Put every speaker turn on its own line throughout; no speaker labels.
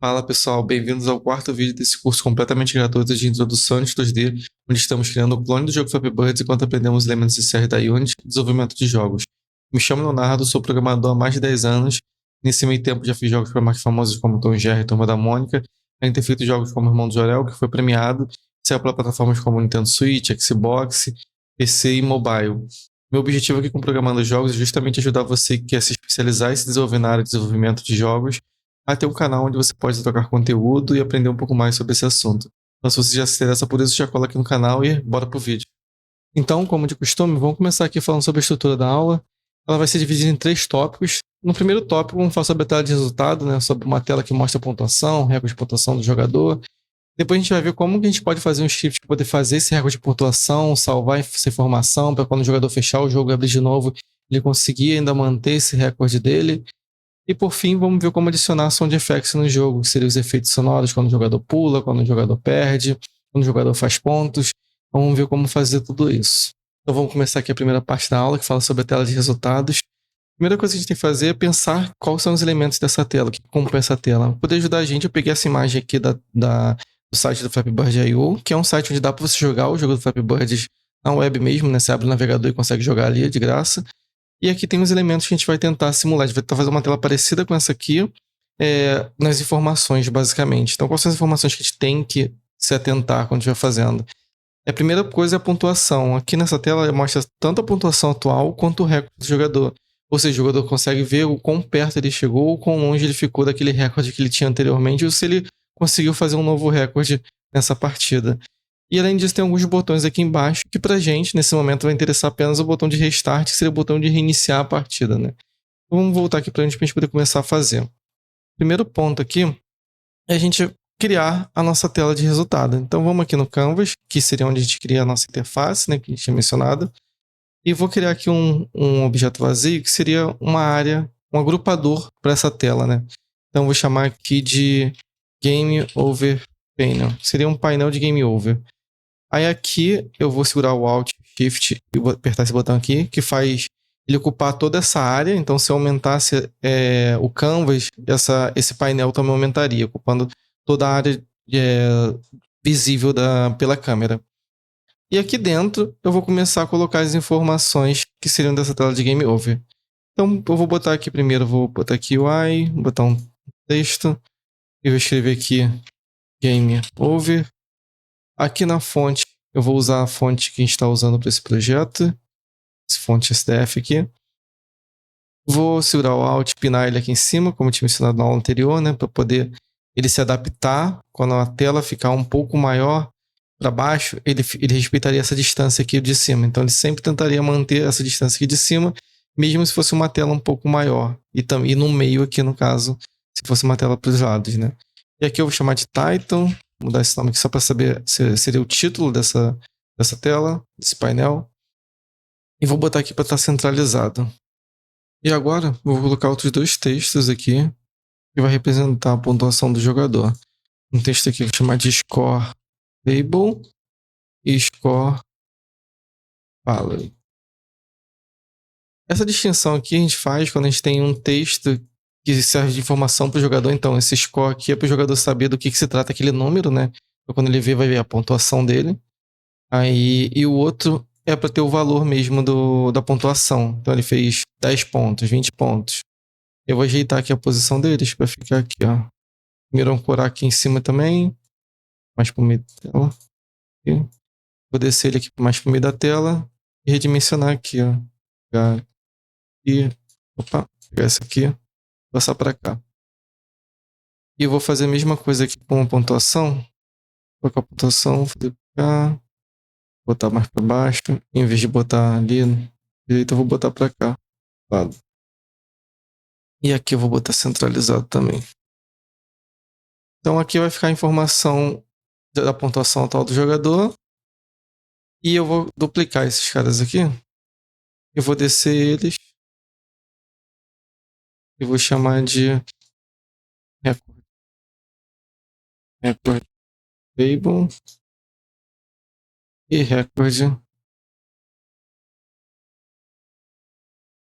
Fala pessoal, bem-vindos ao quarto vídeo desse curso completamente gratuito de Introduções 2D, onde estamos criando o clone do jogo Flappy Bird enquanto aprendemos elementos CR da Unity e desenvolvimento de jogos. Me chamo Leonardo, sou programador há mais de 10 anos. Nesse meio tempo já fiz jogos para marcas famosas como Tom e Jerry e Turma da Mônica, além de ter feito jogos como Irmão do Jorel, que foi premiado, saiu para plataformas como Nintendo Switch, Xbox, PC e mobile. Meu objetivo aqui com programando jogos é justamente ajudar você que quer se especializar e se desenvolver na área de desenvolvimento de jogos a ter um canal onde você pode trocar conteúdo e aprender um pouco mais sobre esse assunto. Então, se você já se interessa por isso, já cola aqui no canal e bora pro vídeo. Então, como de costume, vamos começar aqui falando sobre a estrutura da aula. Ela vai ser dividida em 3 tópicos. No primeiro tópico, vamos falar sobre a tela de resultado, né, sobre uma tela que mostra a pontuação, recorde de pontuação do jogador. Depois a gente vai ver como que a gente pode fazer um script para poder fazer esse recorde de pontuação, salvar essa informação, para quando o jogador fechar o jogo e abrir de novo, ele conseguir ainda manter esse recorde dele. E por fim, vamos ver como adicionar sound effects no jogo, que seriam os efeitos sonoros quando o jogador pula, quando o jogador perde, quando o jogador faz pontos. Vamos ver como fazer tudo isso. Então vamos começar aqui a primeira parte da aula, que fala sobre a tela de resultados. A primeira coisa que a gente tem que fazer é pensar quais são os elementos dessa tela, o que compõe essa tela. Para poder ajudar a gente, eu peguei essa imagem aqui do site do Flappy Bird.io, que é um site onde dá para você jogar o jogo do Flappy Bird na web mesmo, né? Você abre o navegador e consegue jogar ali de graça. E aqui tem os elementos que a gente vai tentar simular. A gente vai tentar fazer uma tela parecida com essa aqui, nas informações, basicamente. Então, quais são as informações que a gente tem que se atentar quando estiver fazendo? A primeira coisa é a pontuação. Aqui nessa tela mostra tanto a pontuação atual quanto o recorde do jogador. Ou seja, o jogador consegue ver o quão perto ele chegou, ou quão longe ele ficou daquele recorde que ele tinha anteriormente, ou se ele conseguiu fazer um novo recorde nessa partida. E além disso, tem alguns botões aqui embaixo que pra gente, nesse momento, vai interessar apenas o botão de restart, que seria o botão de reiniciar a partida, né? Então, vamos voltar aqui pra gente poder começar a fazer. Primeiro ponto aqui é a gente criar a nossa tela de resultado. Então vamos aqui no Canvas, que seria onde a gente cria a nossa interface, né, que a gente tinha mencionado. E vou criar aqui um objeto vazio, que seria uma área, um agrupador para essa tela, né? Então vou chamar aqui de Game Over Panel. Seria um painel de Game Over. Aí aqui eu vou segurar o Alt Shift e vou apertar esse botão aqui, que faz ele ocupar toda essa área. Então, se eu aumentasse o canvas, esse painel também aumentaria, ocupando toda a área visível pela câmera. E aqui dentro eu vou começar a colocar as informações que seriam dessa tela de Game Over. Então, eu vou botar aqui primeiro, vou botar aqui UI, botar um texto, e vou escrever aqui Game Over. Aqui na fonte, eu vou usar a fonte que a gente está usando para esse projeto, essa fonte SDF aqui. Vou segurar o Alt e pinar ele aqui em cima, como eu tinha mencionado na aula anterior, né, para poder ele se adaptar. Quando a tela ficar um pouco maior para baixo, ele respeitaria essa distância aqui de cima. Então, ele sempre tentaria manter essa distância aqui de cima, mesmo se fosse uma tela um pouco maior. E no meio aqui, no caso, se fosse uma tela para os lados, né. E aqui eu vou chamar de Title, mudar esse nome aqui só para saber se seria o título dessa tela, desse painel. E vou botar aqui para estar centralizado. E agora vou colocar outros 2 textos aqui que vai representar a pontuação do jogador. Um texto aqui que eu vou chamar de Score Table e Score Value. Essa distinção aqui a gente faz quando a gente tem um texto que serve de informação para o jogador. Então, esse score aqui é para o jogador saber do que se trata aquele número, né? Então, quando ele vê, vai ver a pontuação dele. Aí, e o outro é para ter o valor mesmo da pontuação. Então, ele fez 10 pontos, 20 pontos. Eu vou ajeitar aqui a posição deles para ficar aqui, ó. Primeiro ancorar aqui em cima também, mais pro meio da tela. Aqui. Vou descer ele aqui mais pro meio da tela e redimensionar aqui, ó. Pegar aqui, opa, pegar essa aqui, passar para cá. E eu vou fazer a mesma coisa aqui com a pontuação. Colocar a pontuação, fazer pra cá, botar mais para baixo. Em vez de botar ali direito, eu vou botar para cá, lado. E aqui eu vou botar centralizado também. Então aqui vai ficar a informação da pontuação atual do jogador. E eu vou duplicar esses caras aqui. Eu vou descer eles. E vou chamar de record table e record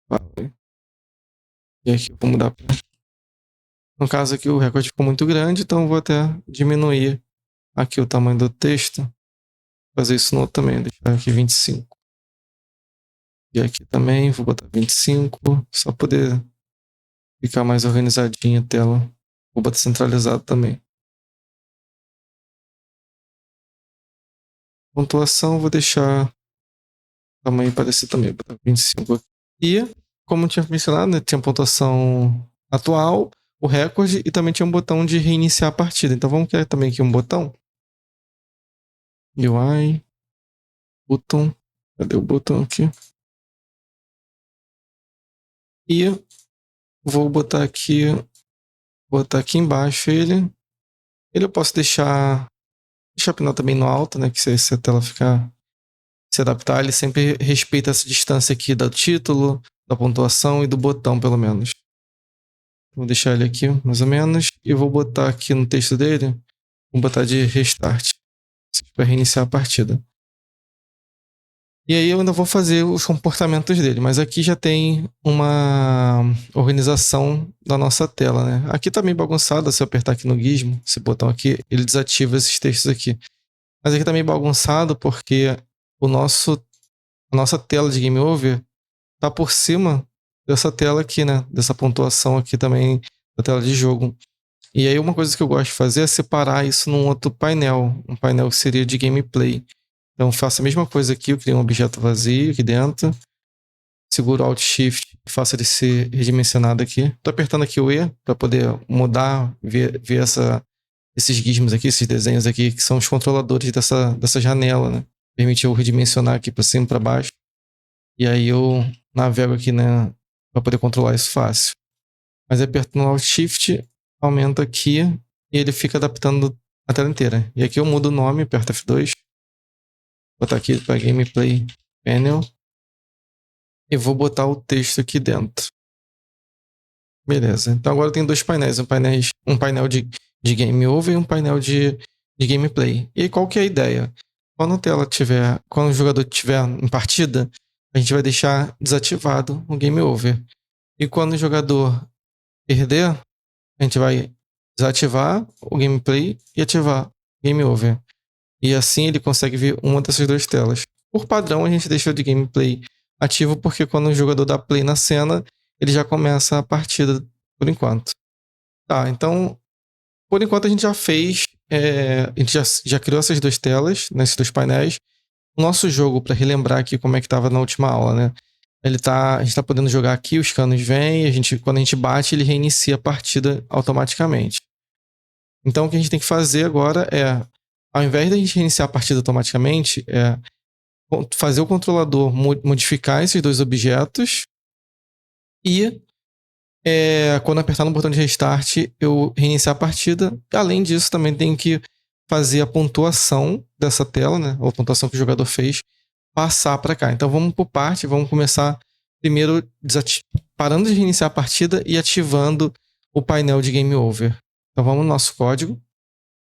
value. E aqui eu vou mudar para No caso aqui o recorde ficou muito grande, então eu vou até diminuir aqui o tamanho do texto. Fazer isso no outro também, deixar aqui 25. E aqui também vou botar 25, só poder ficar mais organizadinha a tela. Vou botar centralizado também. Pontuação vou deixar o tamanho parecido também, vou botar 25 aqui. E, como eu tinha mencionado, né, tinha pontuação atual, o recorde e também tinha um botão de reiniciar a partida. Então vamos criar também aqui um botão. UI, botão. Cadê o botão aqui? E vou botar aqui embaixo ele. Ele eu posso deixar a pneu também no alto, né? Que se a tela ficar se adaptar, ele sempre respeita essa distância aqui do título, da pontuação e do botão, pelo menos. Vou deixar ele aqui, mais ou menos, e vou botar aqui no texto dele, vou botar de restart, para reiniciar a partida. E aí eu ainda vou fazer os comportamentos dele, mas aqui já tem uma organização da nossa tela, né? Aqui tá meio bagunçada, se eu apertar aqui no gizmo, esse botão aqui, ele desativa esses textos aqui. Mas aqui tá meio bagunçado porque a nossa tela de Game Over tá por cima dessa tela aqui, né? Dessa pontuação aqui também da tela de jogo. E aí uma coisa que eu gosto de fazer é separar isso num outro painel. Um painel que seria de gameplay. Então faço a mesma coisa aqui, eu crio um objeto vazio aqui dentro. Seguro Alt Shift e faço ele ser redimensionado aqui. Tô apertando aqui o E para poder mudar, ver esses gizmos aqui, esses desenhos aqui, que são os controladores dessa janela, né? Permite eu redimensionar aqui para cima e para baixo. E aí eu navego aqui, né, para poder controlar isso fácil. Mas apertando Alt Shift, aumenta aqui e ele fica adaptando a tela inteira. E aqui eu mudo o nome, aperto F2. Vou botar aqui para Gameplay Panel. E vou botar o texto aqui dentro. Beleza. Então agora tem dois painéis. Um painel de Game Over e um painel de Gameplay. E aí qual que é a ideia? Quando o jogador estiver em partida, a gente vai deixar desativado o Game Over. E quando o jogador perder, a gente vai desativar o Gameplay e ativar o Game Over. E assim ele consegue ver uma dessas duas telas. Por padrão, a gente deixa o de Gameplay ativo porque quando o jogador dá play na cena, ele já começa a partida por enquanto. Tá, então, por enquanto a gente já fez, a gente já criou essas duas telas, nesses dois painéis. O nosso jogo, para relembrar aqui como é que estava na última aula, né? A gente está podendo jogar aqui, os canos vêm, quando a gente bate, ele reinicia a partida automaticamente. Então o que a gente tem que fazer agora é, ao invés de a gente reiniciar a partida automaticamente, é fazer o controlador modificar esses dois objetos e quando apertar no botão de restart, eu reiniciar a partida. Além disso, também tem que fazer a pontuação dessa tela, né? Ou a pontuação que o jogador fez, passar para cá. Então vamos por parte, vamos começar primeiro parando de reiniciar a partida e ativando o painel de Game Over. Então vamos no nosso código.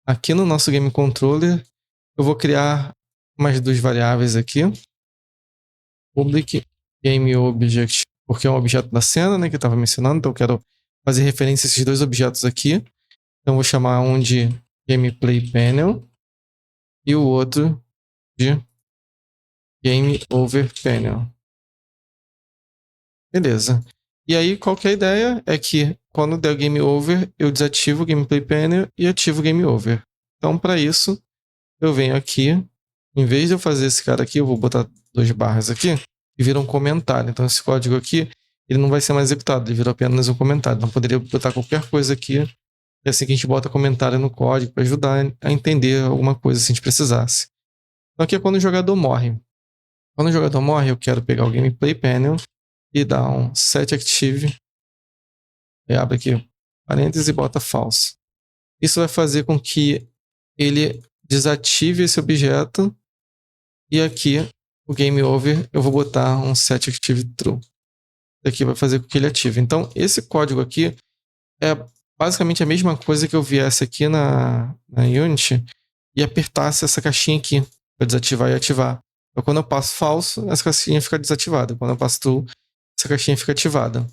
Aqui no nosso Game Controller, eu vou criar mais duas variáveis aqui. Public Game Object, porque é um objeto da cena, né, que eu estava mencionando, então eu quero fazer referência a esses dois objetos aqui. Então eu vou chamar um de Gameplay Panel e o outro de Game Over Panel. Beleza. E aí, qual que é a ideia? É que quando der o Game Over, eu desativo o Gameplay Panel e ativo o Game Over. Então, para isso, eu venho aqui, em vez de eu fazer esse cara aqui, eu vou botar 2 barras aqui e vira um comentário. Então, esse código aqui, ele não vai ser mais executado, ele virou apenas um comentário. Então, poderia botar qualquer coisa aqui. É assim que a gente bota comentário no código para ajudar a entender alguma coisa se a gente precisasse. Então, aqui é quando o jogador morre. Quando o jogador morre, eu quero pegar o Gameplay Panel e dar um Set Active. E abre aqui parênteses e bota False. Isso vai fazer com que ele desative esse objeto e aqui o Game Over eu vou botar um Set Active True. Isso aqui vai fazer com que ele ative. Então esse código aqui é basicamente a mesma coisa que eu viesse aqui na Unity e apertasse essa caixinha aqui para desativar e ativar. Então quando eu passo falso, essa caixinha fica desativada. Quando eu passo true, essa caixinha fica ativada.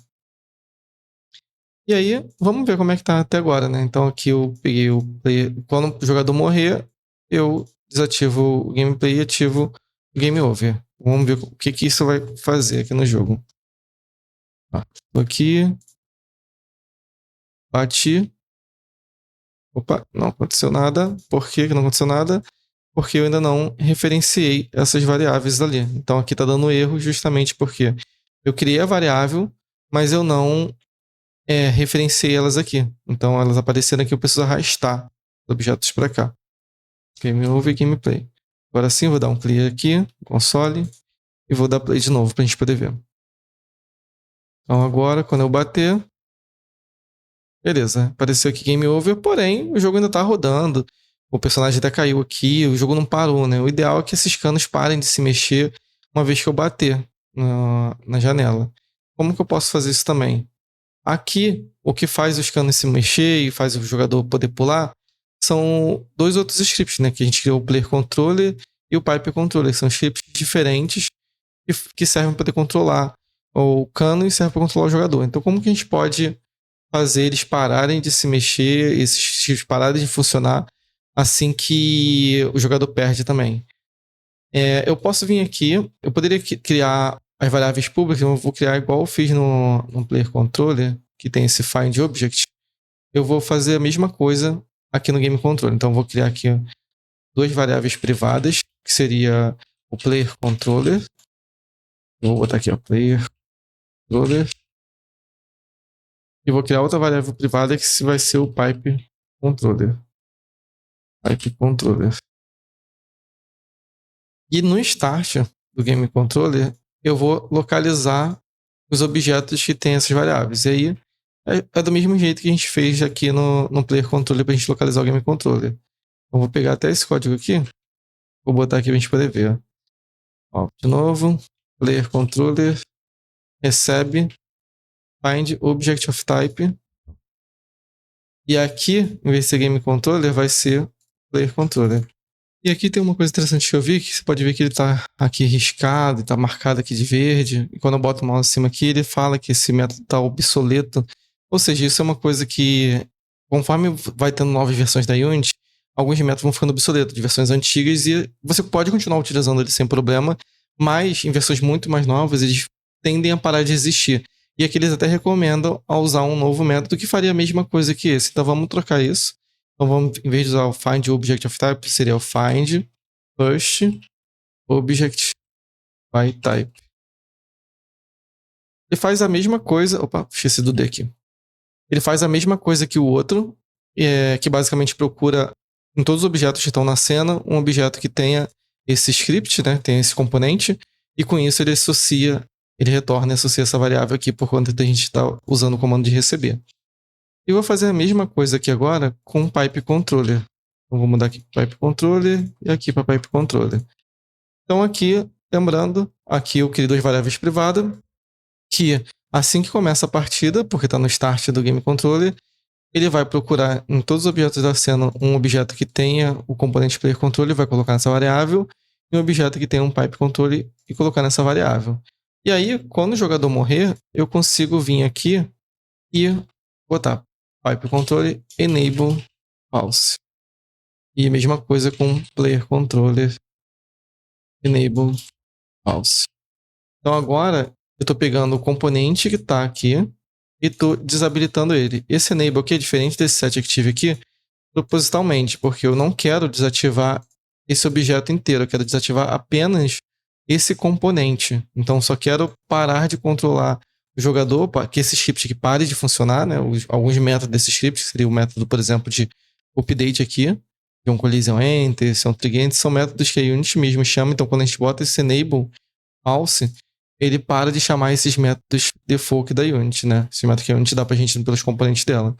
E aí, vamos ver como é que tá até agora, né? Então aqui eu peguei o player. Quando o jogador morrer, eu desativo o gameplay e ativo o game over. Vamos ver o que isso vai fazer aqui no jogo. Tô aqui, bati. Opa, não aconteceu nada. Por que não aconteceu nada? Porque eu ainda não referenciei essas variáveis ali. Então aqui tá dando erro justamente porque eu criei a variável, mas eu não referenciei elas aqui. Então elas apareceram aqui, eu preciso arrastar os objetos para cá. Game over, gameplay. Agora sim, vou dar um clear aqui, console, e vou dar play de novo pra gente poder ver. Então agora, quando eu bater, beleza, apareceu aqui game over, porém o jogo ainda tá rodando. O personagem até caiu aqui, o jogo não parou, né? O ideal é que esses canos parem de se mexer uma vez que eu bater na janela. Como que eu posso fazer isso também? Aqui, o que faz os canos se mexer e faz o jogador poder pular são dois outros scripts, né? Que a gente criou, o Player Controller e o Pipe Controller. São scripts diferentes que servem para poder controlar o cano e servem para controlar o jogador. Então, como que a gente pode fazer eles pararem de se mexer, esses scripts pararem de funcionar assim que o jogador perde também? Eu posso vir aqui, eu poderia criar as variáveis públicas, eu vou criar igual eu fiz no Player Controller, que tem esse Find Object. Eu vou fazer a mesma coisa aqui no Game Controller. Então, eu vou criar aqui duas variáveis privadas, que seria o Player Controller. Eu vou botar aqui, ó, Player Controller. E vou criar outra variável privada que vai ser o Pipe Controller. Pipe Controller. E no Start do Game Controller, eu vou localizar os objetos que têm essas variáveis. E aí, é do mesmo jeito que a gente fez aqui no Player Controller para a gente localizar o Game Controller. Então, vou pegar até esse código aqui, vou botar aqui para a gente poder ver. Ó, de novo, Player Controller, recebe, find object of type. E aqui, em vez de ser Game Controller, vai ser Player Controller. E aqui tem uma coisa interessante que eu vi, que você pode ver que ele está aqui riscado, está marcado aqui de verde. E quando eu boto o mouse em cima aqui, ele fala que esse método está obsoleto. Ou seja, isso é uma coisa que, conforme vai tendo novas versões da Unity, alguns métodos vão ficando obsoletos de versões antigas e você pode continuar utilizando ele sem problema, mas em versões muito mais novas, eles tendem a parar de existir. E aqui eles até recomendam a usar um novo método que faria a mesma coisa que esse. Então vamos trocar isso. Então vamos, em vez de usar o find object of type, seria o find first object by type. Ele faz a mesma coisa. Opa, esqueci do D aqui. Ele faz a mesma coisa que o outro, que basicamente procura em todos os objetos que estão na cena um objeto que tenha esse script, né? Tem esse componente, e com isso ele associa, ele retorna e associa essa variável aqui por conta de a gente estar usando o comando de receber. E vou fazer a mesma coisa aqui agora com o Pipe Controller. Então vou mudar aqui para Pipe Controller e aqui para Pipe Controller. Então aqui, lembrando, aqui eu criei duas variáveis privadas, que assim que começa a partida, porque está no start do Game Controller, ele vai procurar em todos os objetos da cena um objeto que tenha o componente Player Controller, vai colocar nessa variável, e um objeto que tenha um Pipe Controller e colocar nessa variável. E aí, quando o jogador morrer, eu consigo vir aqui e botar Pipe Controller Enable Pause. E a mesma coisa com Player Controller Enable Pause. Então agora eu estou pegando o componente que está aqui e estou desabilitando ele. Esse Enable aqui é diferente desse Set Active aqui propositalmente, porque eu não quero desativar esse objeto inteiro, eu quero desativar apenas esse componente. Então só quero parar de controlar o jogador, que esse script aqui pare de funcionar, né? Alguns métodos desse script, seria o método, por exemplo, de update aqui, que é um collision enter, esse é um trigger enter, são métodos que a Unity mesmo chama. Então quando a gente bota esse enable false, ele para de chamar esses métodos default da Unity, né? Esse método que a Unity dá pra gente pelos componentes dela.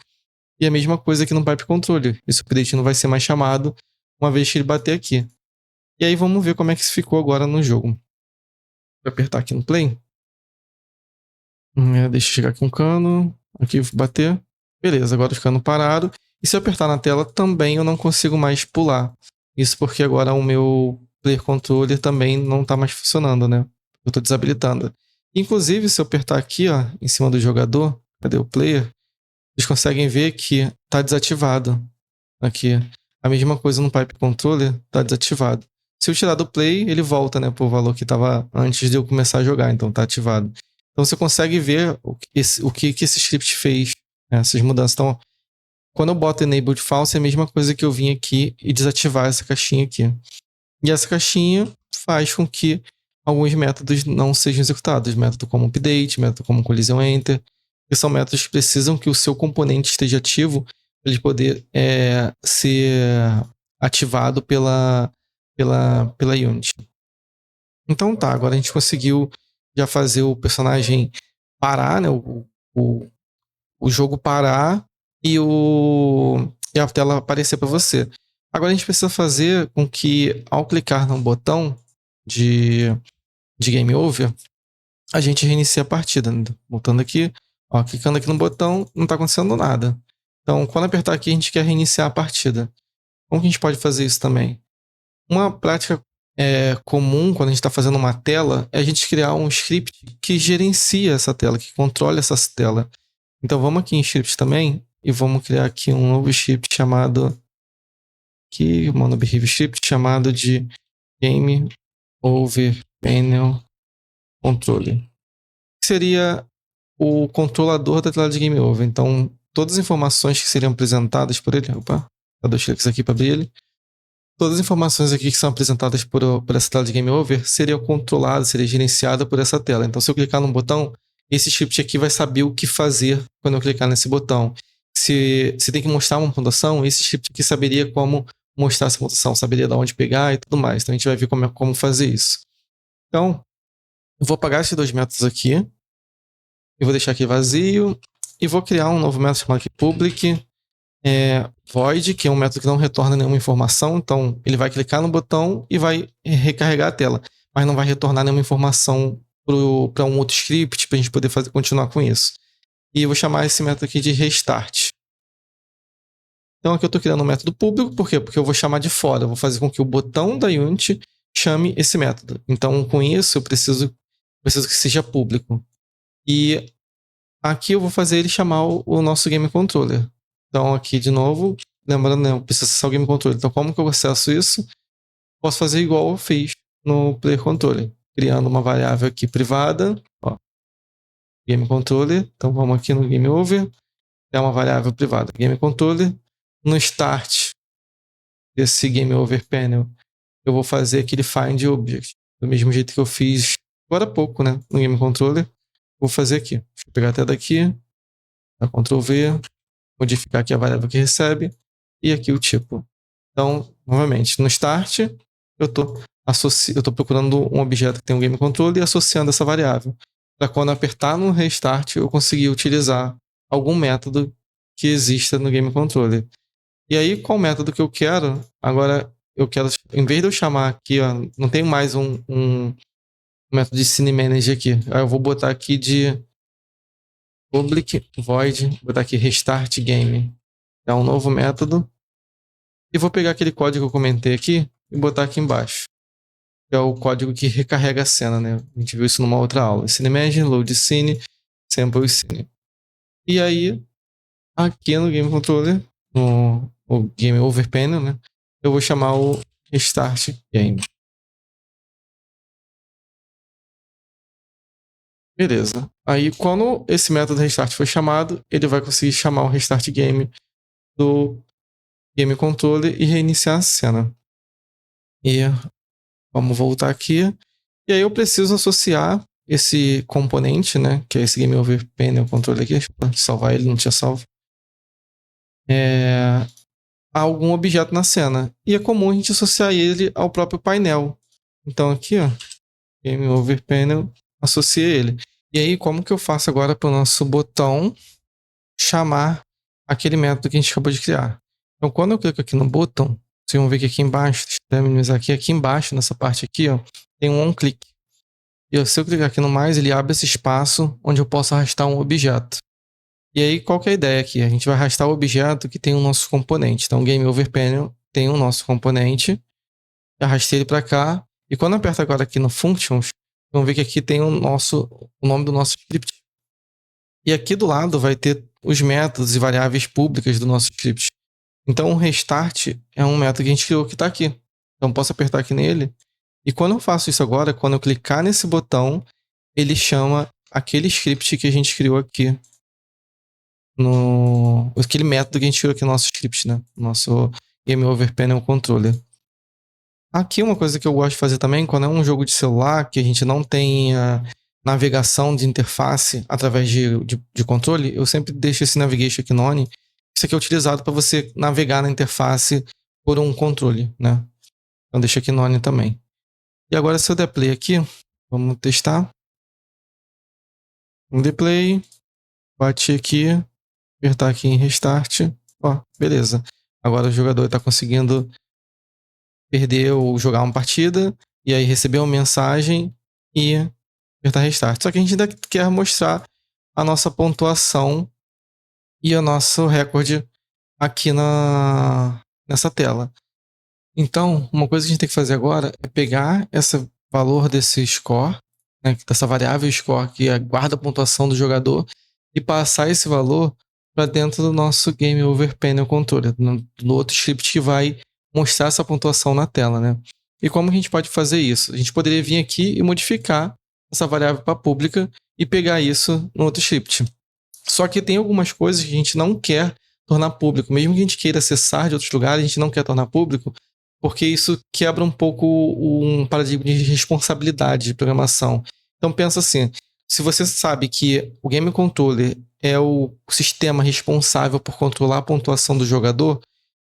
E a mesma coisa aqui no Pipe Controller. Esse update não vai ser mais chamado uma vez que ele bater aqui. E aí vamos ver como é que isso ficou agora no jogo. Vou apertar aqui no play. Deixa eu chegar aqui um cano. Aqui bater. Beleza, agora ficando parado. E se eu apertar na tela também eu não consigo mais pular. Isso porque agora o meu Player Controller também não está mais funcionando, né? Eu estou desabilitando. Inclusive, se eu apertar aqui, ó, em cima do jogador, cadê o player? vocês conseguem ver que está desativado aqui. A mesma coisa no Pipe Controller, está desativado. Se eu tirar do Play, ele volta, né, pro valor que estava antes de eu começar a jogar, então está ativado. Então você consegue ver o que esse script fez, né, essas mudanças. Então, quando eu boto Enabled False, é a mesma coisa que eu vim aqui e desativar essa caixinha aqui. E essa caixinha faz com que alguns métodos não sejam executados. Método como update, método como collision enter, que são métodos que precisam que o seu componente esteja ativo para ele poder ser ativado pela Unity. Então tá, agora a gente conseguiu já fazer o personagem parar, né? O jogo parar e a tela aparecer para você. Agora a gente precisa fazer com que, ao clicar no botão de Game Over, a gente reinicie a partida. Voltando aqui, ó, clicando aqui no botão, não está acontecendo nada. Então, quando apertar aqui, a gente quer reiniciar a partida. Como que a gente pode fazer isso também? Uma prática comum quando a gente está fazendo uma tela é a gente criar um script que gerencia essa tela, que controle essa tela. Então vamos aqui em script também e vamos criar aqui um novo script chamado Behavior Script chamado de Game Over Panel Controller. Que seria o controlador da tela de Game Over. Então todas as informações que seriam apresentadas por ele, dá 2 cliques aqui para abrir ele. Todas as informações aqui que são apresentadas por essa tela de Game Over seriam controladas, seriam gerenciadas por essa tela. Então, se eu clicar num botão, esse script aqui vai saber o que fazer quando eu clicar nesse botão. Se tem que mostrar uma pontuação, esse script aqui saberia como mostrar essa pontuação, saberia de onde pegar e tudo mais. Então, a gente vai ver como fazer isso. Então, eu vou apagar esses 2 métodos aqui. Eu vou deixar aqui vazio. E vou criar um novo método chamado aqui public void, que é um método que não retorna nenhuma informação. Então, ele vai clicar no botão e vai recarregar a tela, mas não vai retornar nenhuma informação para um outro script para a gente poder continuar com isso. E eu vou chamar esse método aqui de restart. Então, aqui eu estou criando um método público. Por quê? Porque eu vou chamar de fora. Eu vou fazer com que o botão da Unity chame esse método. Então, com isso, eu preciso que seja público. E aqui eu vou fazer ele chamar o nosso Game Controller. Então, aqui de novo, lembrando, eu preciso acessar o Game Controller. Então, como que eu acesso isso? Posso fazer igual eu fiz no Player Controller, criando uma variável aqui privada, ó, Game Controller. Então, vamos aqui no Game Over, é uma variável privada, Game Controller. No Start desse Game Over Panel, eu vou fazer aquele Find Object, do mesmo jeito que eu fiz agora há pouco, né, no Game Controller. Vou fazer aqui. Deixa eu pegar até daqui, dá Ctrl V, modificar aqui a variável que recebe e aqui o tipo. Então, novamente, no Start, eu estou procurando um objeto que tem um Game Controller e associando essa variável. Para quando apertar no Restart, eu conseguir utilizar algum método que exista no Game Controller. E aí, qual método que eu quero? Agora, eu quero, em vez de eu chamar aqui, ó, não tem mais um método de Scene Manager aqui. Aí eu vou botar aqui de public void, vou botar aqui restart game. É um novo método. E vou pegar aquele código que eu comentei aqui e botar aqui embaixo. Que é o código que recarrega a cena, né? A gente viu isso numa outra aula. Scene Imagine, Load Scene, Sample Scene. E aí, aqui no Game Controller, no Game Over Panel, né? Eu vou chamar o Restart Game. Beleza. Aí, quando esse método restart for chamado, ele vai conseguir chamar o Restart Game do Game Controller e reiniciar a cena. E vamos voltar aqui. E aí eu preciso associar esse componente, né, que é esse Game Over Panel Controller aqui, deixa eu salvar ele, não tinha salvo, a algum objeto na cena. E é comum a gente associar ele ao próprio painel. Então aqui, ó, Game Over Panel, associa ele. E aí, como que eu faço agora para o nosso botão chamar aquele método que a gente acabou de criar? Então, quando eu clico aqui no botão, vocês vão ver que aqui embaixo, deixa eu minimizar aqui embaixo, nessa parte aqui, ó, tem um on-click. E se eu clicar aqui no mais, ele abre esse espaço onde eu posso arrastar um objeto. E aí, qual que é a ideia aqui? A gente vai arrastar o objeto que tem o nosso componente. Então, o Game Over Panel tem o nosso componente. Arrastei ele para cá. E quando eu aperto agora aqui no Functions, vamos ver que aqui tem o nome do nosso script. E aqui do lado vai ter os métodos e variáveis públicas do nosso script. Então, o restart é um método que a gente criou que está aqui. Então, posso apertar aqui nele. E quando eu faço isso agora, quando eu clicar nesse botão, ele chama aquele script que a gente criou aqui. Aquele método que a gente criou aqui no nosso script, né? Nosso Game Over Panel Controller. Aqui uma coisa que eu gosto de fazer também, quando é um jogo de celular, que a gente não tem navegação de interface através de controle, eu sempre deixo esse Navigation aqui no ON. Isso aqui é utilizado para você navegar na interface por um controle, né? Então deixa aqui no ON também. E agora se eu der play aqui, vamos testar. Vamos der play, bate aqui, apertar aqui em Restart. Ó, beleza. Agora o jogador está conseguindo perder ou jogar uma partida, e aí receber uma mensagem e apertar Restart. Só que a gente ainda quer mostrar a nossa pontuação e o nosso recorde aqui nessa tela. Então, uma coisa que a gente tem que fazer agora é pegar esse valor desse score, né, dessa variável score que guarda a pontuação do jogador, e passar esse valor para dentro do nosso Game Over Panel Controller, no outro script que vai mostrar essa pontuação na tela, né? E como a gente pode fazer isso? A gente poderia vir aqui e modificar essa variável para pública e pegar isso no outro script. Só que tem algumas coisas que a gente não quer tornar público. Mesmo que a gente queira acessar de outros lugares, a gente não quer tornar público, porque isso quebra um pouco um paradigma de responsabilidade de programação. Então pensa assim, se você sabe que o Game Controller é o sistema responsável por controlar a pontuação do jogador,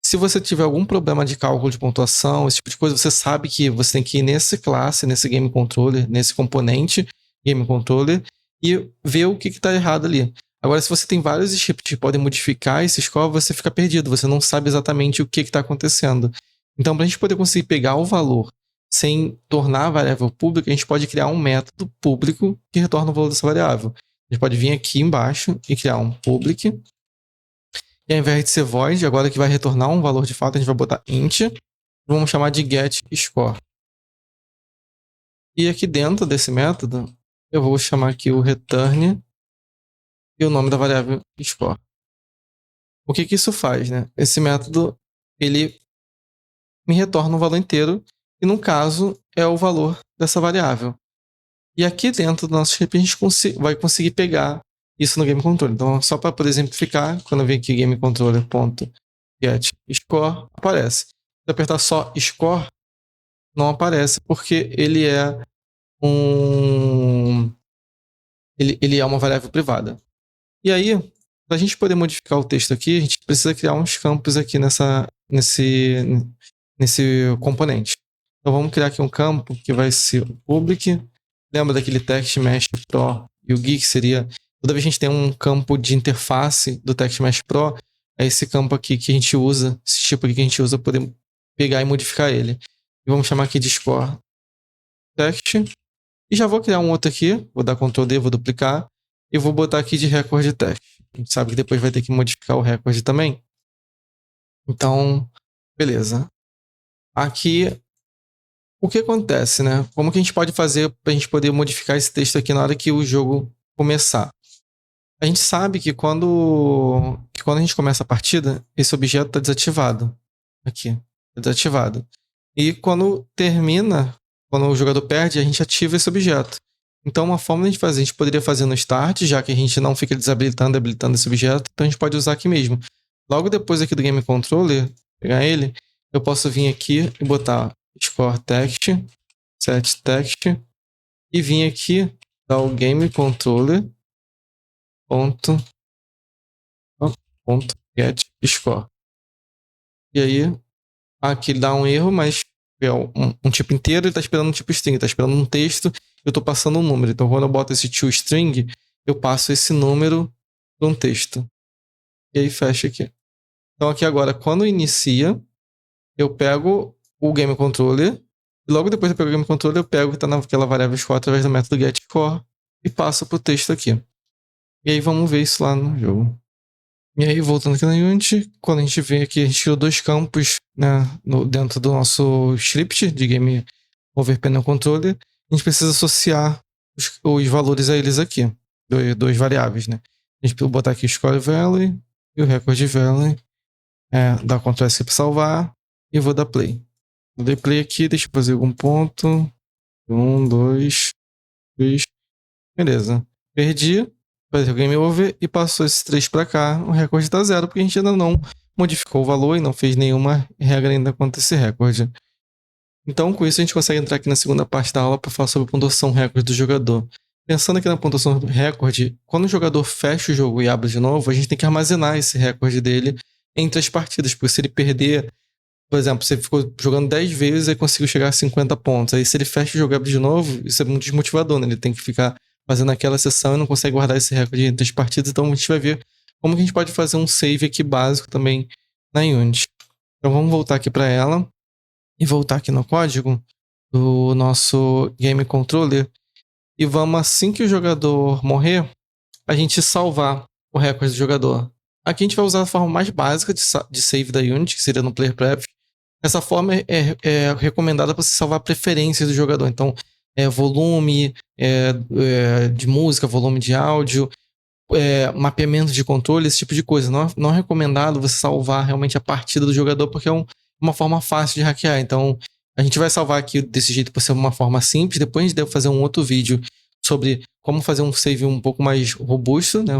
se você tiver algum problema de cálculo de pontuação, esse tipo de coisa, você sabe que você tem que ir nessa classe, nesse Game Controller, nesse componente Game Controller, e ver o que está errado ali. Agora, se você tem vários scripts que podem modificar esse score, você fica perdido, você não sabe exatamente o que está acontecendo. Então, para a gente poder conseguir pegar o valor sem tornar a variável pública, a gente pode criar um método público que retorna o valor dessa variável. A gente pode vir aqui embaixo e criar um public. E ao invés de ser void, agora que vai retornar um valor de fato, a gente vai botar int. Vamos chamar de getScore. E aqui dentro desse método, eu vou chamar aqui o return e o nome da variável score. O que isso faz, né? Esse método, ele me retorna um valor inteiro, e no caso, é o valor dessa variável. E aqui dentro do nosso script, a gente vai conseguir pegar isso no Game Controller. Então, só para poder exemplificar, quando eu venho aqui GameController.getScore, aparece. Se eu apertar só score, não aparece, porque ele é ele é uma variável privada. E aí, para a gente poder modificar o texto aqui, a gente precisa criar uns campos aqui nesse componente. Então vamos criar aqui um campo que vai ser o public. Lembra daquele text mesh pro e o geek seria... Toda vez que a gente tem um campo de interface do text mesh pro, é esse campo aqui que a gente usa, esse tipo aqui que a gente usa para poder pegar e modificar ele. E vamos chamar aqui de score text. E já vou criar um outro aqui, vou dar Ctrl D, vou duplicar, e vou botar aqui de record text. A gente sabe que depois vai ter que modificar o recorde também. Então, beleza. Aqui, o que acontece, né? Como que a gente pode fazer para a gente poder modificar esse texto aqui na hora que o jogo começar? A gente sabe que quando a gente começa a partida, esse objeto está desativado. Aqui, tá desativado. E quando termina, quando o jogador perde, a gente ativa esse objeto. Então, uma forma de a gente fazer, a gente poderia fazer no start, já que a gente não fica desabilitando e habilitando esse objeto, então a gente pode usar aqui mesmo. Logo depois aqui do Game Controller, pegar ele, eu posso vir aqui e botar score text, set text, e vir aqui, dar o Game Controller .get score. E aí, aqui ele dá um erro, mas é um tipo inteiro, ele está esperando um tipo string, está esperando um texto, eu estou passando um número. Então, quando eu boto esse toString, eu passo esse número para um texto. E aí fecha aqui. Então, aqui agora, quando inicia, eu pego o Game Controller, e logo depois de eu pegar o Game Controller, eu pego o que está naquela variável score através do método getScore e passo para o texto aqui. E aí vamos ver isso lá no jogo. E aí, voltando aqui na Unity, quando a gente vê aqui, a gente criou dois campos, né, dentro do nosso script de Game Over Panel Controller. A gente precisa associar os valores a eles aqui, duas variáveis, né? A gente vai botar aqui Score Value e o Record Value. Dá Ctrl S para salvar e vou dar Play. Vou dar Play aqui, deixa eu fazer algum ponto. 1, 2, 3. Beleza. Perdi, fazer o Game Over e passou esses 3 para cá. O recorde está 0, porque a gente ainda não modificou o valor e não fez nenhuma regra ainda quanto a esse recorde. Então, com isso, a gente consegue entrar aqui na segunda parte da aula para falar sobre a pontuação recorde do jogador. Pensando aqui na pontuação recorde, quando o jogador fecha o jogo e abre de novo, a gente tem que armazenar esse recorde dele entre as partidas, porque se ele perder, por exemplo, você ficou jogando 10 vezes e conseguiu chegar a 50 pontos. Aí se ele fecha o jogo e abre de novo, isso é muito desmotivador, né? Ele tem que ficar fazendo aquela sessão e não consegue guardar esse recorde entre as partidas. Então a gente vai ver como que a gente pode fazer um save aqui básico também na Unity. Então vamos voltar aqui para ela e voltar aqui no código do nosso Game Controller e vamos, assim que o jogador morrer, a gente salvar o recorde do jogador. Aqui a gente vai usar a forma mais básica de save da Unity, que seria no Player Pref. Essa forma é recomendada para você salvar preferências do jogador. Então, volume de música, volume de áudio, mapeamento de controle, esse tipo de coisa. Não é recomendado você salvar realmente a partida do jogador, porque é uma forma fácil de hackear. Então, a gente vai salvar aqui desse jeito por ser uma forma simples. Depois a gente deve fazer um outro vídeo sobre como fazer um save um pouco mais robusto, né?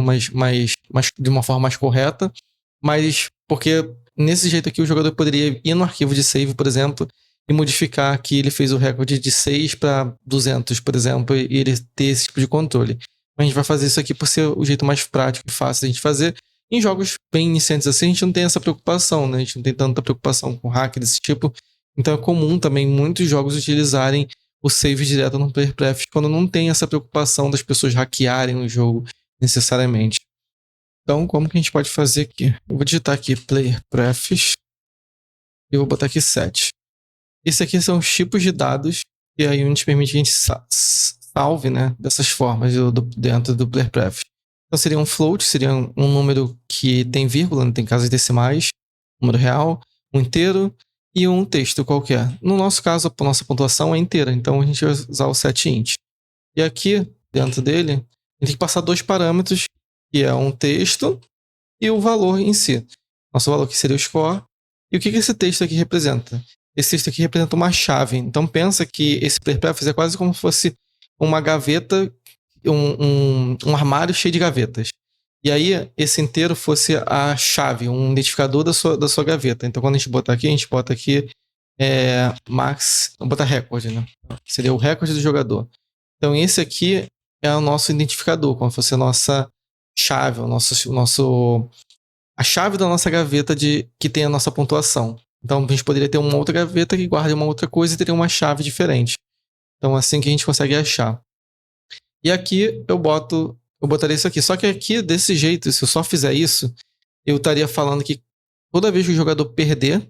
De uma forma mais correta. Mas porque nesse jeito aqui o jogador poderia ir no arquivo de save, por exemplo, e modificar que ele fez o recorde de 6 para 200, por exemplo, e ele ter esse tipo de controle. A gente vai fazer isso aqui por ser o jeito mais prático e fácil de a gente fazer. Em jogos bem iniciantes assim, a gente não tem essa preocupação, né? A gente não tem tanta preocupação com hack desse tipo. Então é comum também muitos jogos utilizarem o save direto no Player Pref quando não tem essa preocupação das pessoas hackearem o jogo necessariamente. Então, como que a gente pode fazer aqui? Eu vou digitar aqui Player Prefs e vou botar aqui set. Esse aqui são os tipos de dados que a Unity permite que a gente salve, né, dessas formas dentro do Player Pref. Então seria um float, seria um número que tem vírgula, não tem casas decimais, número real, um inteiro e um texto qualquer. No nosso caso, a nossa pontuação é inteira, então a gente vai usar o setInt. E aqui, dentro dele, a gente tem que passar 2 parâmetros, que é um texto e o valor em si. Nosso valor aqui seria o score. E o que esse texto aqui representa? Esse texto aqui representa uma chave. Então pensa que esse Player Pref é quase como se fosse uma gaveta, um armário cheio de gavetas. E aí, esse inteiro fosse a chave, um identificador da sua gaveta. Então, quando a gente botar aqui, a gente bota aqui max, vamos botar recorde, né? Seria o recorde do jogador. Então, esse aqui é o nosso identificador, como se fosse a nossa chave, a chave da nossa gaveta que tem a nossa pontuação. Então, a gente poderia ter uma outra gaveta que guarde uma outra coisa e teria uma chave diferente. Então, assim que a gente consegue achar. E aqui eu botaria isso aqui. Só que aqui, desse jeito, se eu só fizer isso, eu estaria falando que toda vez que o jogador perder,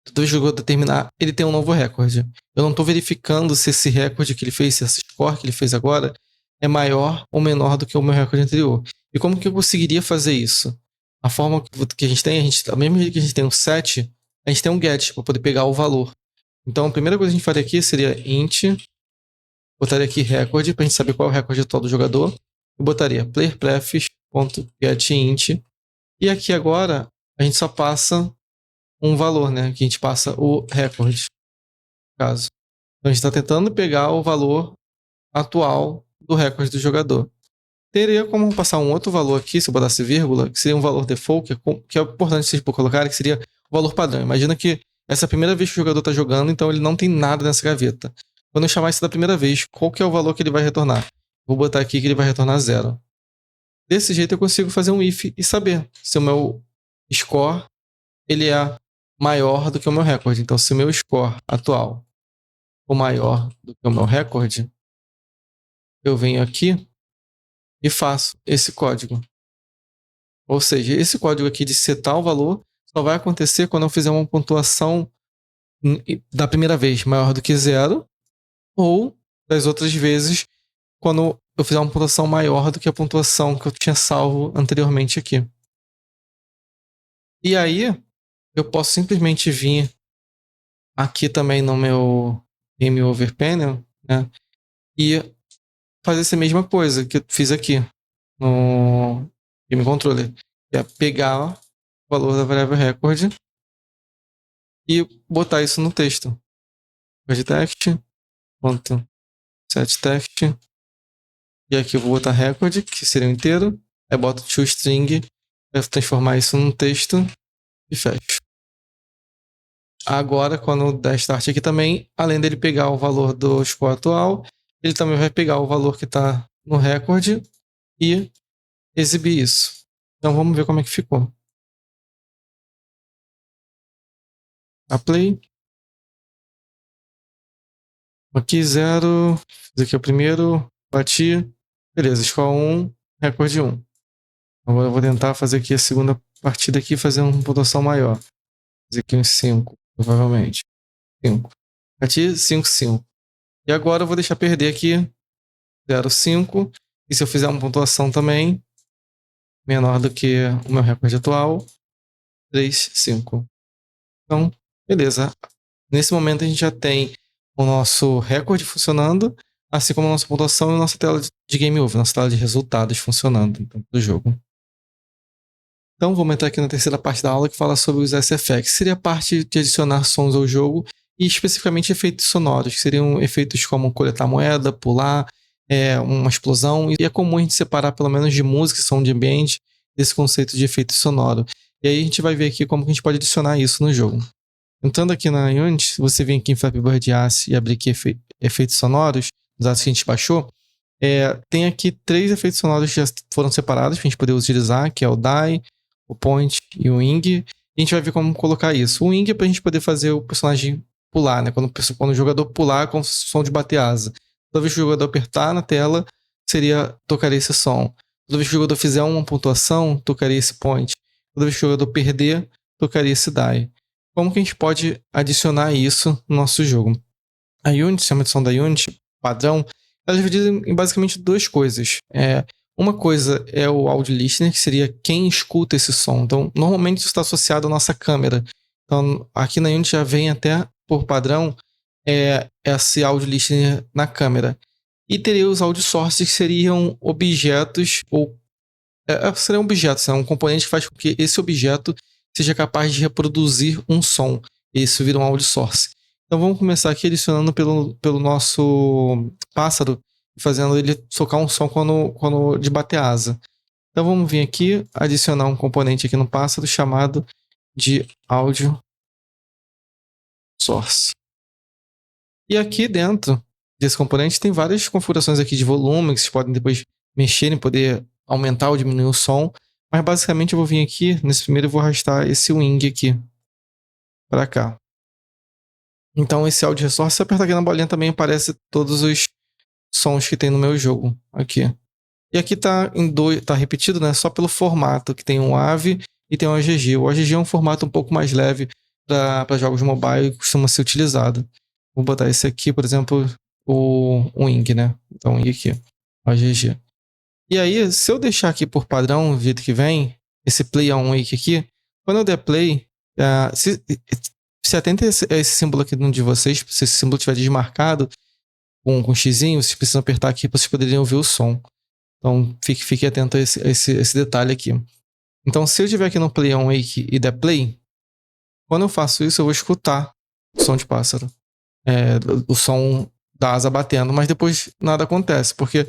toda vez que o jogador terminar, ele tem um novo recorde. Eu não estou verificando se esse recorde que ele fez, se esse score que ele fez agora, é maior ou menor do que o meu recorde anterior. E como que eu conseguiria fazer isso? A forma que a gente tem, mesmo que a gente tem um set, a gente tem um get para poder pegar o valor. Então a primeira coisa que a gente faria aqui seria int, botaria aqui recorde para a gente saber qual é o recorde atual do jogador. Eu botaria playerprefs.getInt. E aqui agora a gente só passa um valor, né? Que a gente passa o recorde, no caso. Então a gente está tentando pegar o valor atual do recorde do jogador. Teria como passar um outro valor aqui, se eu botasse vírgula, que seria um valor default, que é importante vocês colocarem, que seria o valor padrão. Imagina que essa é a primeira vez que o jogador está jogando, então ele não tem nada nessa gaveta. Quando eu chamar isso da primeira vez, qual que é o valor que ele vai retornar? Vou botar aqui que ele vai retornar 0. Desse jeito eu consigo fazer um if e saber se o meu score ele é maior do que o meu recorde. Então, se o meu score atual for maior do que o meu recorde, eu venho aqui e faço esse código. Ou seja, esse código aqui de setar o valor só vai acontecer quando eu fizer uma pontuação da primeira vez maior do que 0, ou das outras vezes quando eu fizer uma pontuação maior do que a pontuação que eu tinha salvo anteriormente aqui. E aí, eu posso simplesmente vir aqui também no meu Game Over Panel, né, e fazer essa mesma coisa que eu fiz aqui no game controller, que é pegar o valor da variável record e botar isso no texto. Record text, ponto, set text, e aqui eu vou botar record, que seria o inteiro, aí boto toString, para transformar isso num texto e fecho. Agora, quando der start aqui também, além dele pegar o valor do score atual, ele também vai pegar o valor que está no recorde e exibir isso. Então vamos ver como é que ficou. A play. Aqui 0. Fiz aqui o primeiro. Bati. Beleza, score 1, recorde 1. Agora eu vou tentar fazer aqui a segunda partida aqui e fazer uma pontuação maior. Fazer aqui uns 5, provavelmente. 5. Bati 5, 5. E agora eu vou deixar perder aqui 0, 5. E se eu fizer uma pontuação também menor do que o meu recorde atual, 3, 5. Então, beleza. Nesse momento a gente já tem o nosso recorde funcionando, assim como a nossa pontuação e a nossa tela de game over, nossa tela de resultados funcionando do jogo. Então vamos entrar aqui na terceira parte da aula que fala sobre os SFX. Seria a parte de adicionar sons ao jogo e especificamente efeitos sonoros, que seriam efeitos como coletar moeda, pular, uma explosão. E é comum a gente separar pelo menos de música, som de ambiente, desse conceito de efeito sonoro. E aí a gente vai ver aqui como que a gente pode adicionar isso no jogo. Entrando aqui na Unity, se você vir aqui em Flappy Bird Assi e abrir aqui efeitos sonoros, os dados que a gente baixou, tem aqui 3 efeitos sonoros que já foram separados para a gente poder utilizar, que é o Die, o Point e o Wing. E a gente vai ver como colocar isso. O Wing é para a gente poder fazer o personagem pular, né? Quando o jogador pular com o som de bater asa. Toda vez que o jogador apertar na tela, tocaria esse som. Toda vez que o jogador fizer uma pontuação, tocaria esse Point. Toda vez que o jogador perder, tocaria esse Die. Como que a gente pode adicionar isso no nosso jogo? A Unity, se é uma edição da Unity, padrão, ela é dividida em basicamente 2 coisas. Uma coisa é o audio listener, que seria quem escuta esse som. Então, normalmente isso está associado à nossa câmera. Então, aqui na Unity já vem até, por padrão, esse audio listener na câmera. E teria os audio sources, que seriam objetos, seriam objetos, um componente que faz com que esse objeto seja capaz de reproduzir um som. Isso vira um audio source. Então vamos começar aqui adicionando pelo nosso pássaro, fazendo ele tocar um som quando de bater asa. Então vamos vir aqui, adicionar um componente aqui no pássaro chamado de audio source. E aqui dentro desse componente tem várias configurações aqui de volume, que vocês podem depois mexer e poder aumentar ou diminuir o som. Mas basicamente eu vou vir aqui, nesse primeiro eu vou arrastar esse wing aqui para cá. Então esse audio resource, se apertar aqui na bolinha também aparece todos os sons que tem no meu jogo aqui. E aqui tá repetido, né, só pelo formato, que tem um AVE e tem um OGG. O OGG é um formato um pouco mais leve para jogos mobile e costuma ser utilizado. Vou botar esse aqui, por exemplo, o Wing, né? Então Wing aqui, OGG. E aí, se eu deixar aqui por padrão, o jeito que vem, esse play on wake aqui, quando eu der play, se atenta a esse símbolo aqui de vocês, se esse símbolo estiver desmarcado com um xizinho, vocês precisam apertar aqui para vocês poderem ouvir o som. Então, fique atento a esse detalhe aqui. Então, se eu estiver aqui no play on wake e der play, quando eu faço isso, eu vou escutar o som de pássaro. O som da asa batendo, mas depois nada acontece, porque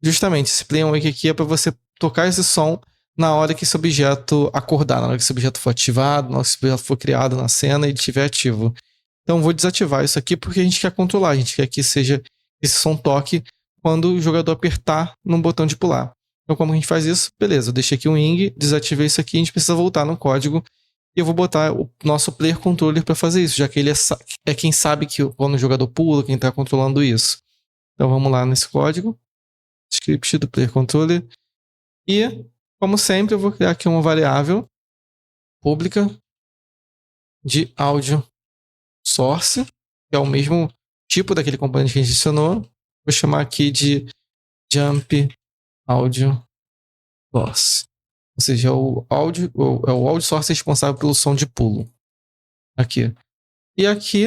justamente esse play on wake aqui é para você tocar esse som na hora que esse objeto acordar, na hora que esse objeto for ativado, na hora que esse objeto for criado na cena e ele estiver ativo. Então vou desativar isso aqui porque a gente quer controlar, a gente quer que seja esse som toque quando o jogador apertar no botão de pular. Então como a gente faz isso? Beleza, eu deixei aqui um wing, desativei isso aqui, a gente precisa voltar no código e eu vou botar o nosso player controller para fazer isso, já que ele é quem sabe que quando o jogador pula, quem está controlando isso. Então vamos lá nesse código, script do player controller, e como sempre eu vou criar aqui uma variável pública de audio source, que é o mesmo tipo daquele componente que a gente adicionou. Vou chamar aqui de jump audio source. Ou seja, é o audio source responsável pelo som de pulo. Aqui. E aqui,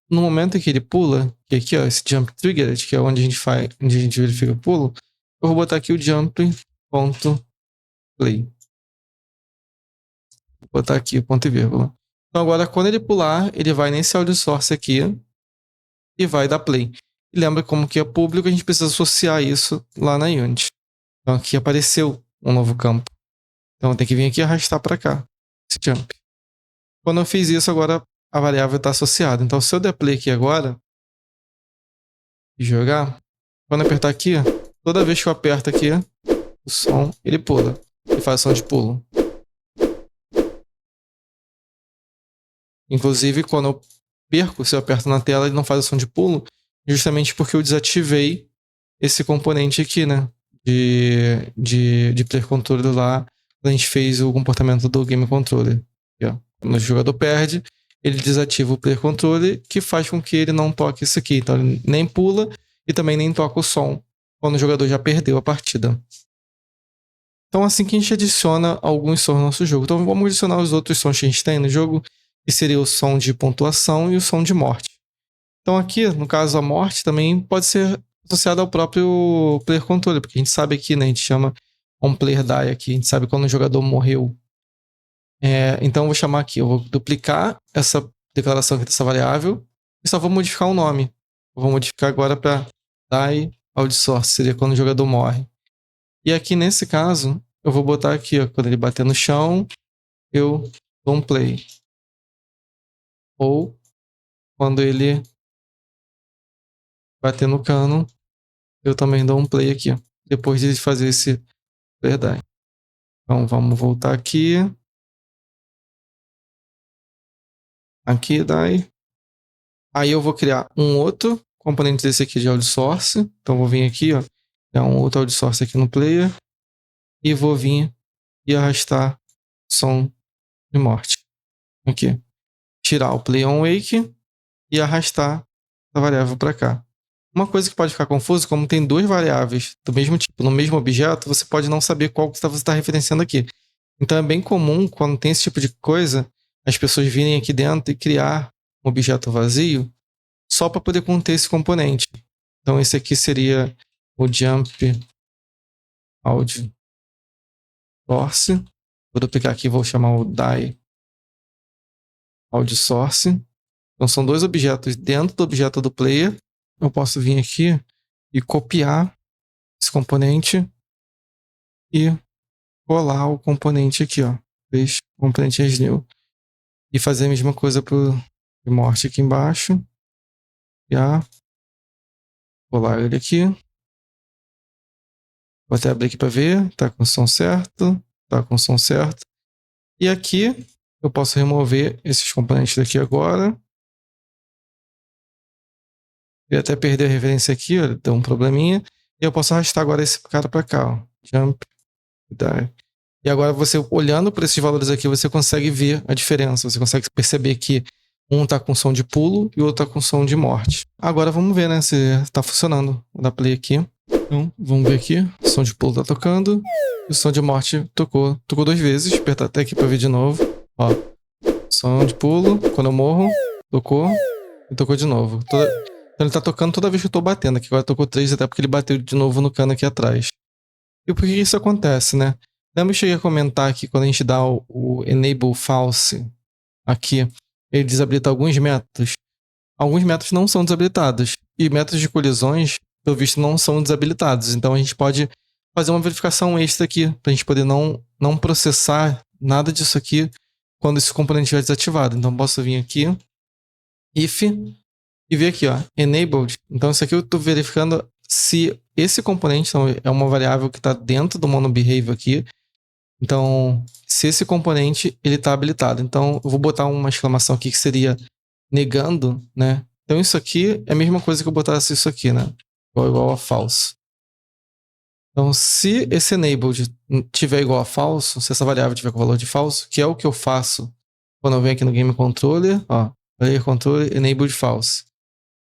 no momento em que ele pula, que aqui, ó, esse jump triggered, que é onde a gente verifica o pulo, eu vou botar aqui o jump.trigger. play. Vou botar aqui, ponto e vírgula. Então agora, quando ele pular, ele vai nesse audio source aqui e vai dar play. E lembra como que é público, a gente precisa associar isso lá na Unity. Então aqui apareceu um novo campo. Então tem que vir aqui e arrastar para cá, esse jump. Quando eu fiz isso, agora a variável está associada. Então se eu der play aqui agora e jogar, quando eu apertar aqui, toda vez que eu aperto aqui, o som, ele pula. Ele faz som de pulo. Inclusive, quando eu perco, se eu aperto na tela, ele não faz o som de pulo, justamente porque eu desativei esse componente aqui, né? De player controller lá, quando a gente fez o comportamento do game controller. Aqui, ó. Quando o jogador perde, ele desativa o player controller, que faz com que ele não toque isso aqui. Então ele nem pula e também nem toca o som quando o jogador já perdeu a partida. Então assim que a gente adiciona alguns sons no nosso jogo. Então vamos adicionar os outros sons que a gente tem no jogo, que seria o som de pontuação e o som de morte. Então aqui, no caso, a morte também pode ser associada ao próprio player controller, porque a gente sabe aqui, né, a gente chama on player die aqui, a gente sabe quando o jogador morreu. Então eu vou chamar aqui, eu vou duplicar essa declaração aqui dessa variável e só vou modificar o nome. Eu vou modificar agora para die audio source, seria quando o jogador morre. E aqui nesse caso, eu vou botar aqui, ó, quando ele bater no chão, eu dou um play. Ou quando ele bater no cano, eu também dou um play aqui, ó, depois de fazer esse player die. Então vamos voltar aqui. Aqui die. Aí eu vou criar um outro componente desse aqui de audio source. Então vou vir aqui, ó, criar um outro audio source aqui no player e vou vir e arrastar som de morte. Aqui. Tirar o play on wake e arrastar a variável para cá. Uma coisa que pode ficar confuso, como tem duas variáveis do mesmo tipo no mesmo objeto, você pode não saber qual que você está referenciando aqui. Então é bem comum, quando tem esse tipo de coisa, as pessoas virem aqui dentro e criar um objeto vazio só para poder conter esse componente. Então esse aqui seria o jump audio source. Vou duplicar aqui e vou chamar o die audio source. Então são dois objetos dentro do objeto do player. Eu posso vir aqui e copiar esse componente e colar o componente aqui, ó. Fez componente as new. E fazer a mesma coisa pro de morte aqui embaixo. Já colar ele aqui. Vou até abrir aqui para ver. Tá com o som certo. Tá com o som certo. E aqui eu posso remover esses componentes daqui agora. Eu até perder a referência aqui, ó, deu um probleminha. E eu posso arrastar agora esse cara para cá, ó. Jump, die. E agora você, olhando para esses valores aqui, você consegue ver a diferença. Você consegue perceber que um tá com som de pulo e o outro tá com som de morte. Agora vamos ver, né, se tá funcionando. Vou dar play aqui. Então, vamos ver aqui. O som de pulo tá tocando. E o som de morte tocou. Tocou 2 vezes. Apertar até aqui para ver de novo. Ó. Som de pulo. Quando eu morro, tocou. E tocou de novo. Então ele tá tocando toda vez que eu tô batendo. Aqui agora tocou 3, até porque ele bateu de novo no cano aqui atrás. E por que isso acontece, né? Lembra que eu cheguei a comentar aqui quando a gente dá o enable false aqui, ele desabilita alguns métodos. Alguns métodos não são desabilitados. E métodos de colisões, pelo visto, não são desabilitados. Então a gente pode fazer uma verificação extra aqui, para a gente poder não processar nada disso aqui quando esse componente estiver desativado. Então posso vir aqui, if, e ver aqui, ó, enabled. Então isso aqui eu estou verificando se esse componente, então, é uma variável que está dentro do monoBehave aqui. Então, se esse componente ele está habilitado. Então, eu vou botar uma exclamação aqui que seria negando, né? Então, isso aqui é a mesma coisa que eu botasse isso aqui, né? Igual a false. Então, se esse enabled tiver igual a falso, se essa variável tiver com valor de falso, que é o que eu faço quando eu venho aqui no game controller, ó, player controller enabled false.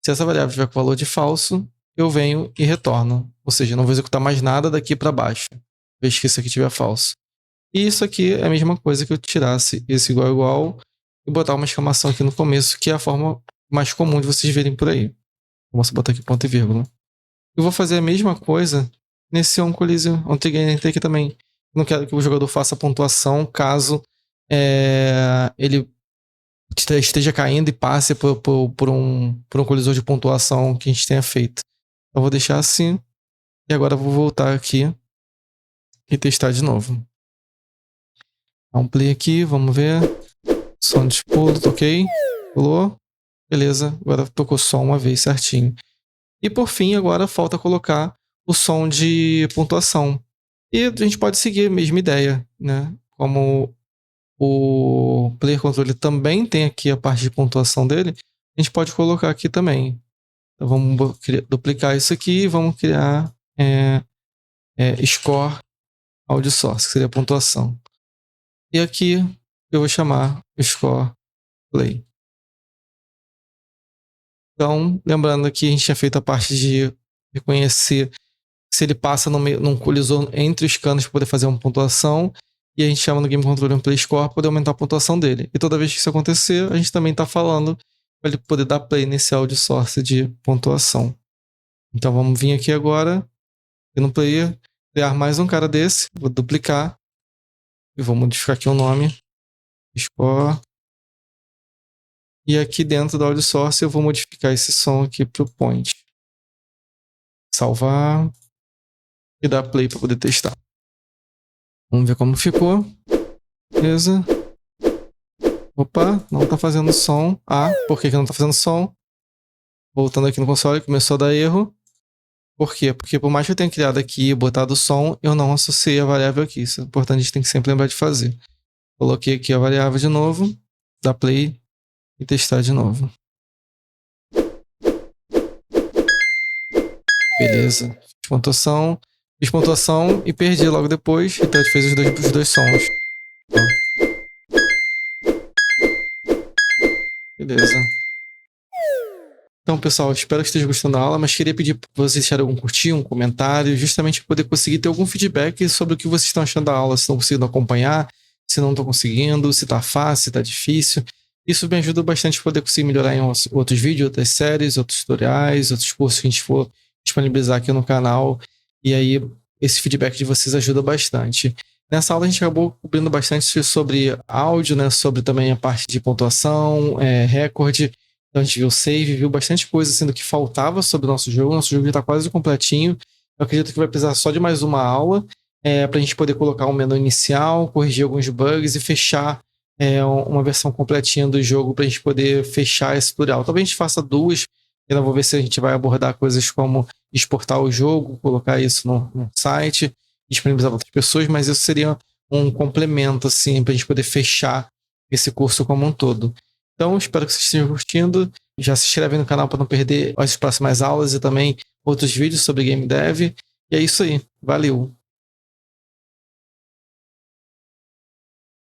Se essa variável tiver com valor de falso, eu venho e retorno. Ou seja, eu não vou executar mais nada daqui para baixo, desde que isso aqui tiver falso. E isso aqui é a mesma coisa que eu tirasse esse igual e botar uma exclamação aqui no começo, que é a forma mais comum de vocês verem por aí. Vamos botar aqui ponto e vírgula. Eu vou fazer a mesma coisa nesse onCollision, onTrigger aqui também. não quero que o jogador faça pontuação caso ele esteja caindo e passe por um colisor de pontuação que a gente tenha feito. Eu vou deixar assim. E agora eu vou voltar aqui e testar de novo. Dá um play aqui, vamos ver. Som de pulo, toquei. Pulou. Beleza, agora tocou só uma vez certinho. E por fim, agora falta colocar o som de pontuação. E a gente pode seguir a mesma ideia, né? Como o Player Control também tem aqui a parte de pontuação dele, a gente pode colocar aqui também. Então vamos duplicar isso aqui e vamos criar Score Audio Source, que seria a pontuação. E aqui eu vou chamar Score Play. Então, lembrando que a gente tinha feito a parte de reconhecer se ele passa num colisor entre os canos para poder fazer uma pontuação, e a gente chama no Game Controller um Play Score para poder aumentar a pontuação dele. E toda vez que isso acontecer, a gente também está falando para ele poder dar play nesse audio source de pontuação. Então vamos vir aqui agora, no player, criar mais um cara desse, vou duplicar, e vou modificar aqui o nome, Score. E aqui dentro do audio source eu vou modificar esse som aqui para o point. Salvar e dar play para poder testar. Vamos ver como ficou. Beleza. Opa, não está fazendo som. Ah, por que não está fazendo som? Voltando aqui no console, começou a dar erro. Por quê? Porque por mais que eu tenha criado aqui e botado o som, eu não associei a variável aqui. Isso é importante, a gente tem que sempre lembrar de fazer. Coloquei aqui a variável de novo, dar play e testar de novo. Beleza. Fiz pontuação e perdi logo depois. Então ele fez os dois sons. Beleza. Então, pessoal, espero que esteja gostando da aula, mas queria pedir para vocês deixarem algum curtir, um comentário, justamente para poder conseguir ter algum feedback sobre o que vocês estão achando da aula, se estão conseguindo acompanhar, se não estão conseguindo, se está fácil, se está difícil. Isso me ajuda bastante a poder conseguir melhorar em outros vídeos, outras séries, outros tutoriais, outros cursos que a gente for disponibilizar aqui no canal. E aí, esse feedback de vocês ajuda bastante. Nessa aula a gente acabou cobrindo bastante sobre áudio, né? Sobre também a parte de pontuação, recorde. Então a gente viu save, viu bastante coisa sendo que faltava sobre o nosso jogo. Nosso jogo já está quase completinho. Eu acredito que vai precisar só de mais uma aula para a gente poder colocar um menu inicial, corrigir alguns bugs e fechar uma versão completinha do jogo para a gente poder fechar esse tutorial. Talvez a gente faça duas. Eu vou ver se a gente vai abordar coisas como exportar o jogo, colocar isso no site, disponibilizar para outras pessoas, mas isso seria um complemento assim, para a gente poder fechar esse curso como um todo. Então, espero que vocês estejam curtindo. Já se inscreve no canal para não perder as próximas aulas e também outros vídeos sobre Game Dev. E é isso aí. Valeu!